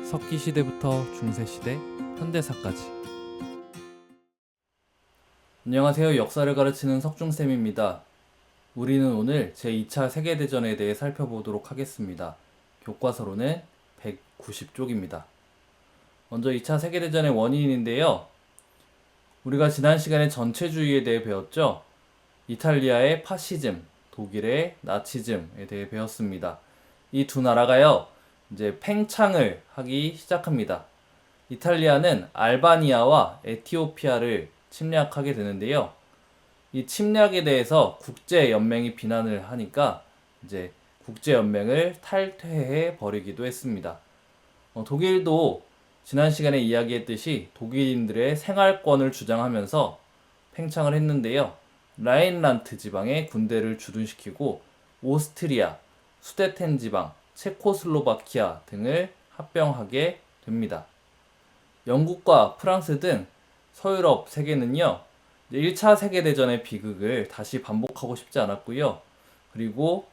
석기시대부터 중세시대, 현대사까지. 안녕하세요. 역사를 가르치는 석중쌤입니다. 우리는 오늘 제2차 세계대전에 대해 살펴보도록 하겠습니다. 교과서로는 190쪽입니다. 먼저 2차 세계대전의 원인인데요. 우리가 지난 시간에 전체주의에 대해 배웠죠. 이탈리아의 파시즘, 독일의 나치즘에 대해 배웠습니다. 이 두 나라가요, 이제 팽창을 하기 시작합니다. 이탈리아는 알바니아와 에티오피아를 침략하게 되는데요. 이 침략에 대해서 국제연맹이 비난을 하니까 이제 국제연맹을 탈퇴해 버리기도 했습니다. 독일도 지난 시간에 이야기했듯이 독일인들의 생활권을 주장하면서 팽창을 했는데요. 라인란트 지방에 군대를 주둔시키고 오스트리아, 수데텐 지방, 체코슬로바키아 등을 합병하게 됩니다. 영국과 프랑스 등 서유럽 세계는요, 1차 세계대전의 비극을 다시 반복하고 싶지 않았고요. 그리고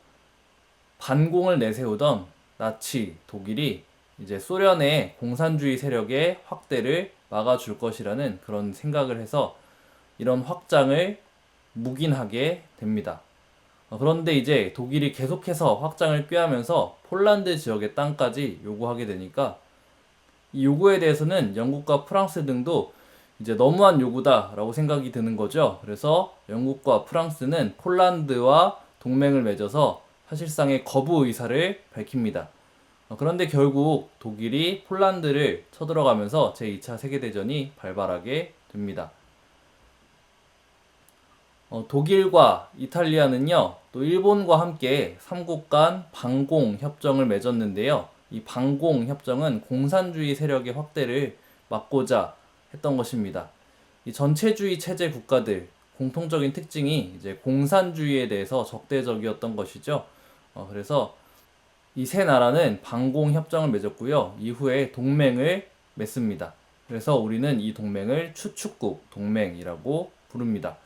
반공을 내세우던 나치 독일이 이제 소련의 공산주의 세력의 확대를 막아줄 것이라는 그런 생각을 해서 이런 확장을 묵인하게 됩니다. 그런데 이제 독일이 계속해서 확장을 꾀하면서 폴란드 지역의 땅까지 요구하게 되니까 이 요구에 대해서는 영국과 프랑스 등도 이제 너무한 요구다라고 생각이 드는 거죠. 그래서 영국과 프랑스는 폴란드와 동맹을 맺어서 사실상의 거부 의사를 밝힙니다. 그런데 결국 독일이 폴란드를 쳐들어가면서 제2차 세계대전이 발발하게 됩니다. 독일과 이탈리아는요, 또 일본과 함께 삼국 간 반공 협정을 맺었는데요. 이 반공 협정은 공산주의 세력의 확대를 막고자 했던 것입니다. 이 전체주의 체제 국가들 공통적인 특징이 이제 공산주의에 대해서 적대적이었던 것이죠. 그래서 이 세 나라는 반공 협정을 맺었고요. 이후에 동맹을 맺습니다. 그래서 우리는 이 동맹을 추축국 동맹이라고 부릅니다.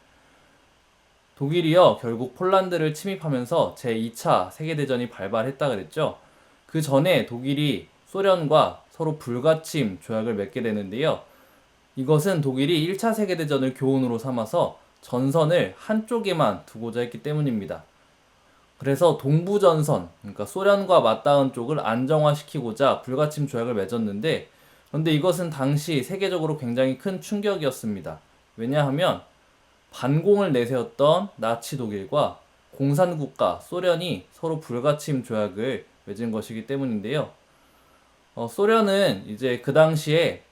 독일이요, 결국 폴란드를 침입하면서 제2차 세계대전이 발발했다 그랬죠. 그 전에 독일이 소련과 서로 불가침 조약을 맺게 되는데요. 이것은 독일이 1차 세계대전을 교훈으로 삼아서 전선을 한쪽에만 두고자 했기 때문입니다. 그래서 동부전선, 그러니까 소련과 맞닿은 쪽을 안정화시키고자 불가침 조약을 맺었는데, 그런데 이것은 당시 세계적으로 굉장히 큰 충격이었습니다. 왜냐하면 반공을 내세웠던 나치 독일과 공산국가 소련이 서로 불가침 조약을 맺은 것이기 때문인데요. 소련은 이제 그 당시에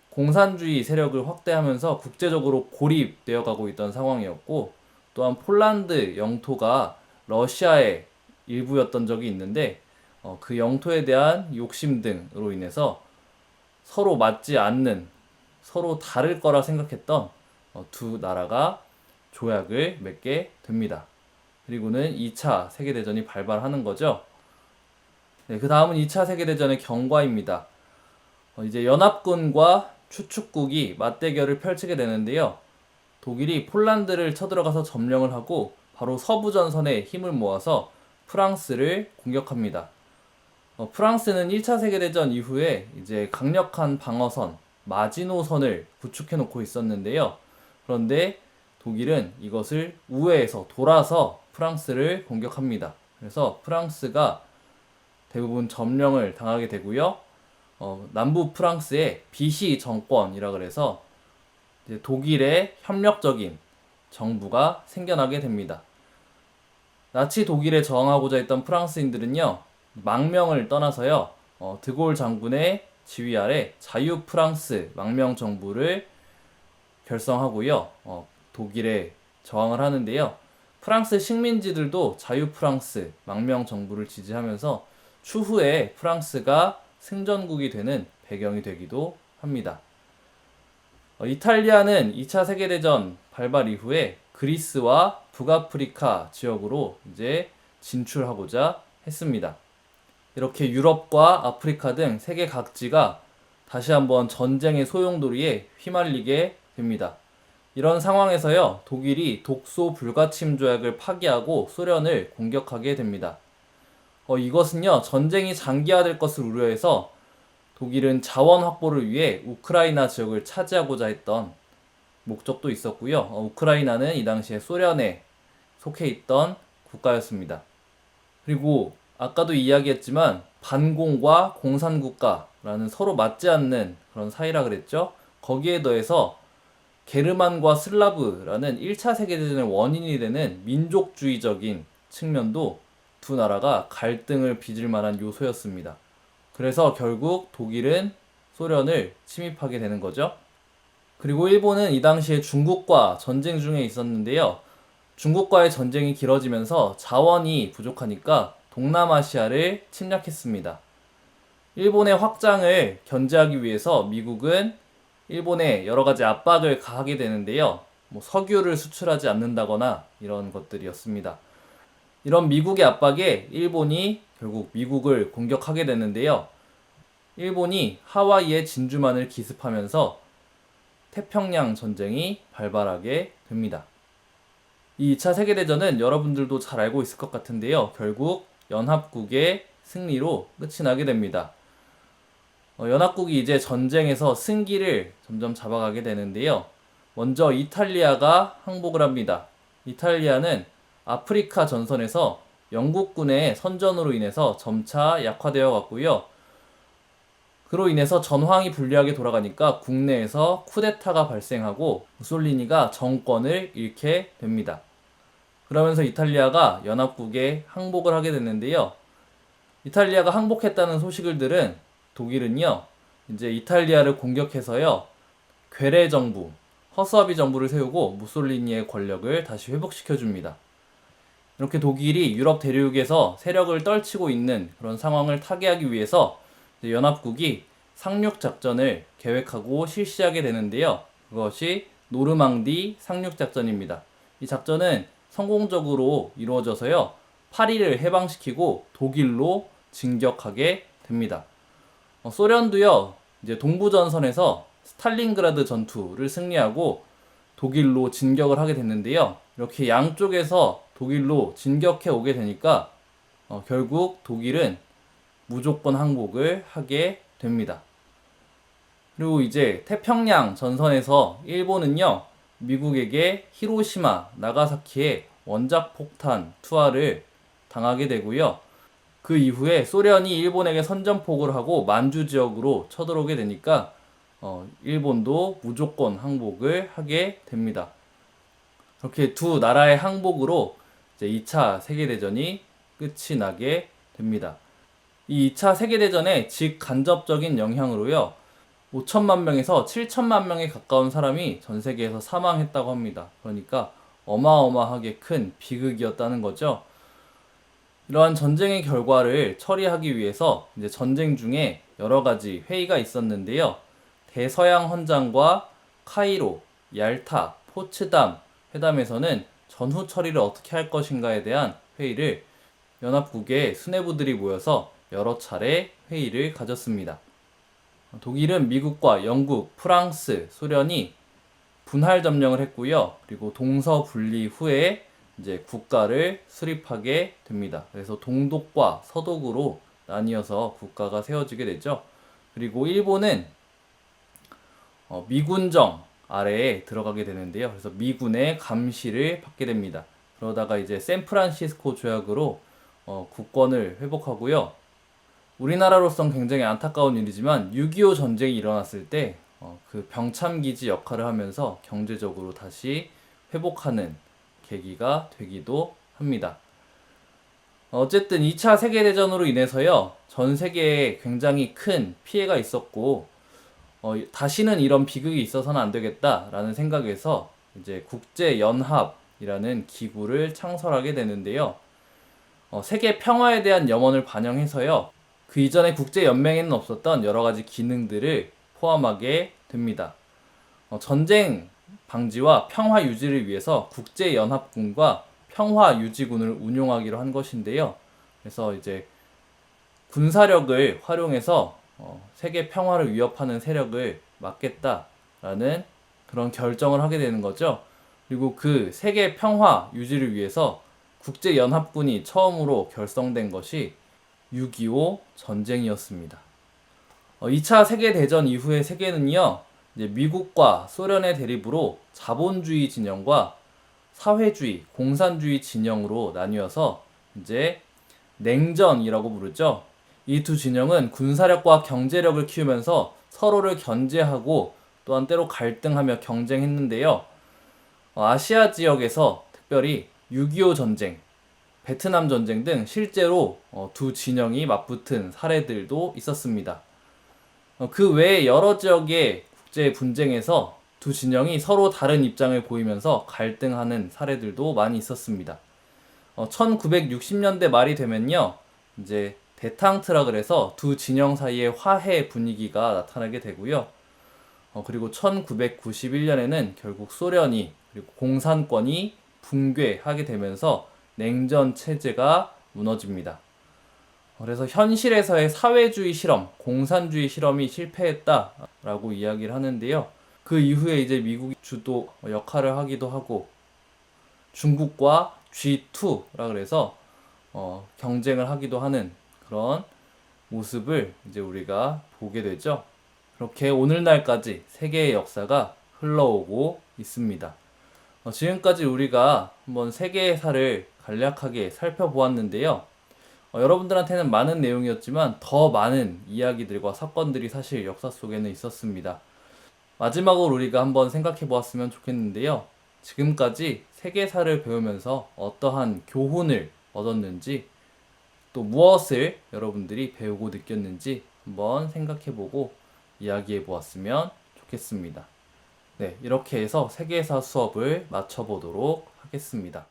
공산주의 세력을 확대하면서 국제적으로 고립되어 가고 있던 상황이었고, 또한 폴란드 영토가 러시아의 일부였던 적이 있는데, 그 영토에 대한 욕심 등으로 인해서 서로 맞지 않는, 서로 다를 거라 생각했던 두 나라가 조약을 맺게 됩니다. 그리고는 2차 세계대전이 발발하는 거죠. 네, 그 다음은 2차 세계대전의 경과입니다. 이제 연합군과 추축국이 맞대결을 펼치게 되는데요. 독일이 폴란드를 쳐들어가서 점령을 하고 바로 서부전선에 힘을 모아서 프랑스를 공격합니다. 프랑스는 1차 세계대전 이후에 이제 강력한 방어선, 마지노선을 구축해 놓고 있었는데요. 그런데 독일은 이것을 우회해서 돌아서 프랑스를 공격합니다. 그래서 프랑스가 대부분 점령을 당하게 되고요. 남부 프랑스의 비시 정권이라 그래서 이제 독일의 협력적인 정부가 생겨나게 됩니다. 나치 독일에 저항하고자 했던 프랑스인들은요, 망명을 떠나서요, 드골 장군의 지휘 아래 자유 프랑스 망명 정부를 결성하고요, 독일에 저항을 하는데요. 프랑스 식민지들도 자유 프랑스 망명 정부를 지지하면서 추후에 프랑스가 승전국이 되는 배경이 되기도 합니다. 이탈리아는 2차 세계대전 발발 이후에 그리스와 북아프리카 지역으로 이제 진출하고자 했습니다. 이렇게 유럽과 아프리카 등 세계 각지가 다시 한번 전쟁의 소용돌이에 휘말리게 됩니다. 이런 상황에서요, 독일이 독소 불가침 조약을 파기하고 소련을 공격하게 됩니다. 이것은요, 전쟁이 장기화될 것을 우려해서 독일은 자원 확보를 위해 우크라이나 지역을 차지하고자 했던 목적도 있었고요. 우크라이나는 이 당시에 소련에 속해 있던 국가였습니다. 그리고 아까도 이야기했지만 반공과 공산국가라는 서로 맞지 않는 그런 사이라 그랬죠. 거기에 더해서 게르만과 슬라브라는 1차 세계대전의 원인이 되는 민족주의적인 측면도 두 나라가 갈등을 빚을 만한 요소였습니다. 그래서 결국 독일은 소련을 침입하게 되는 거죠. 그리고 일본은 이 당시에 중국과 전쟁 중에 있었는데요. 중국과의 전쟁이 길어지면서 자원이 부족하니까 동남아시아를 침략했습니다. 일본의 확장을 견제하기 위해서 미국은 일본에 여러 가지 압박을 가하게 되는데요. 석유를 수출하지 않는다거나 이런 것들이었습니다. 이런 미국의 압박에 일본이 결국 미국을 공격하게 되는데요. 일본이 하와이의 진주만을 기습하면서 태평양 전쟁이 발발하게 됩니다. 이 2차 세계대전은 여러분들도 잘 알고 있을 것 같은데요. 결국 연합국의 승리로 끝이 나게 됩니다. 연합국이 이제 전쟁에서 승기를 점점 잡아가게 되는데요. 먼저 이탈리아가 항복을 합니다. 이탈리아는 아프리카 전선에서 영국군의 선전으로 인해서 점차 약화되어 갔고요. 그로 인해서 전황이 불리하게 돌아가니까 국내에서 쿠데타가 발생하고 무솔리니가 정권을 잃게 됩니다. 그러면서 이탈리아가 연합국에 항복을 하게 됐는데요. 이탈리아가 항복했다는 소식을 들은 독일은요, 이제 이탈리아를 공격해서요, 괴뢰 정부, 허수아비 정부를 세우고 무솔리니의 권력을 다시 회복시켜줍니다. 이렇게 독일이 유럽 대륙에서 세력을 떨치고 있는 그런 상황을 타개하기 위해서 연합국이 상륙작전을 계획하고 실시하게 되는데요. 그것이 노르망디 상륙작전입니다. 이 작전은 성공적으로 이루어져서요, 파리를 해방시키고 독일로 진격하게 됩니다. 소련도요, 이제 동부전선에서 스탈린그라드 전투를 승리하고 독일로 진격을 하게 됐는데요. 이렇게 양쪽에서 독일로 진격해 오게 되니까 결국 독일은 무조건 항복을 하게 됩니다. 그리고 이제 태평양 전선에서 일본은요, 미국에게 히로시마, 나가사키에 원자폭탄 투하를 당하게 되고요. 그 이후에 소련이 일본에게 선전포고를 하고 만주 지역으로 쳐들어오게 되니까 일본도 무조건 항복을 하게 됩니다. 그렇게 두 나라의 항복으로 이제 2차 세계대전이 끝이 나게 됩니다. 이 2차 세계대전의 직간접적인 영향으로요, 5천만 명에서 7천만 명에 가까운 사람이 전 세계에서 사망했다고 합니다. 그러니까 어마어마하게 큰 비극이었다는 거죠. 이러한 전쟁의 결과를 처리하기 위해서 이제 전쟁 중에 여러 가지 회의가 있었는데요. 대서양 헌장과 카이로, 얄타, 포츠담 회담에서는 전후 처리를 어떻게 할 것인가에 대한 회의를 연합국의 수뇌부들이 모여서 여러 차례 회의를 가졌습니다. 독일은 미국과 영국, 프랑스, 소련이 분할 점령을 했고요. 그리고 동서 분리 후에 이제 국가를 수립하게 됩니다. 그래서 동독과 서독으로 나뉘어서 국가가 세워지게 되죠. 그리고 일본은 미군정 아래에 들어가게 되는데요. 그래서 미군의 감시를 받게 됩니다. 그러다가 이제 샌프란시스코 조약으로 국권을 회복하고요. 우리나라로선 굉장히 안타까운 일이지만 6.25 전쟁이 일어났을 때 그 병참기지 역할을 하면서 경제적으로 다시 회복하는 계기가 되기도 합니다. 어쨌든 2차 세계대전으로 인해서요, 전 세계에 굉장히 큰 피해가 있었고, 다시는 이런 비극이 있어서는 안 되겠다라는 생각에서 이제 국제연합이라는 기구를 창설하게 되는데요. 세계 평화에 대한 염원을 반영해서요, 그 이전에 국제연맹에는 없었던 여러 가지 기능들을 포함하게 됩니다. 전쟁 방지와 평화 유지를 위해서 국제연합군과 평화유지군을 운용하기로 한 것인데요. 그래서 이제 군사력을 활용해서 세계 평화를 위협하는 세력을 막겠다라는 그런 결정을 하게 되는 거죠. 그리고 그 세계 평화 유지를 위해서 국제연합군이 처음으로 결성된 것이 6.25 전쟁이었습니다. 2차 세계대전 이후의 세계는요, 이제 미국과 소련의 대립으로 자본주의 진영과 사회주의, 공산주의 진영으로 나뉘어서 이제 냉전이라고 부르죠. 이 두 진영은 군사력과 경제력을 키우면서 서로를 견제하고 또한 때로 갈등하며 경쟁했는데요. 아시아 지역에서 특별히 6.25 전쟁, 베트남 전쟁 등 실제로 두 진영이 맞붙은 사례들도 있었습니다. 그 외에 여러 지역의 국제 분쟁에서 두 진영이 서로 다른 입장을 보이면서 갈등하는 사례들도 많이 있었습니다. 1960년대 말이 되면요, 이제 대탕트라 그래서 두 진영 사이에 화해 분위기가 나타나게 되고요. 그리고 1991년에는 결국 소련이 그리고 공산권이 붕괴하게 되면서 냉전 체제가 무너집니다. 그래서 현실에서의 사회주의 실험, 공산주의 실험이 실패했다라고 이야기를 하는데요. 그 이후에 이제 미국이 주도 역할을 하기도 하고 중국과 G2라 그래서 경쟁을 하기도 하는 그런 모습을 이제 우리가 보게 되죠. 그렇게 오늘날까지 세계의 역사가 흘러오고 있습니다. 지금까지 우리가 한번 세계사를 간략하게 살펴보았는데요. 여러분들한테는 많은 내용이었지만 더 많은 이야기들과 사건들이 사실 역사 속에는 있었습니다. 마지막으로 우리가 한번 생각해 보았으면 좋겠는데요. 지금까지 세계사를 배우면서 어떠한 교훈을 얻었는지 또 무엇을 여러분들이 배우고 느꼈는지 한번 생각해 보고 이야기해 보았으면 좋겠습니다. 네, 이렇게 해서 세계사 수업을 마쳐보도록 하겠습니다.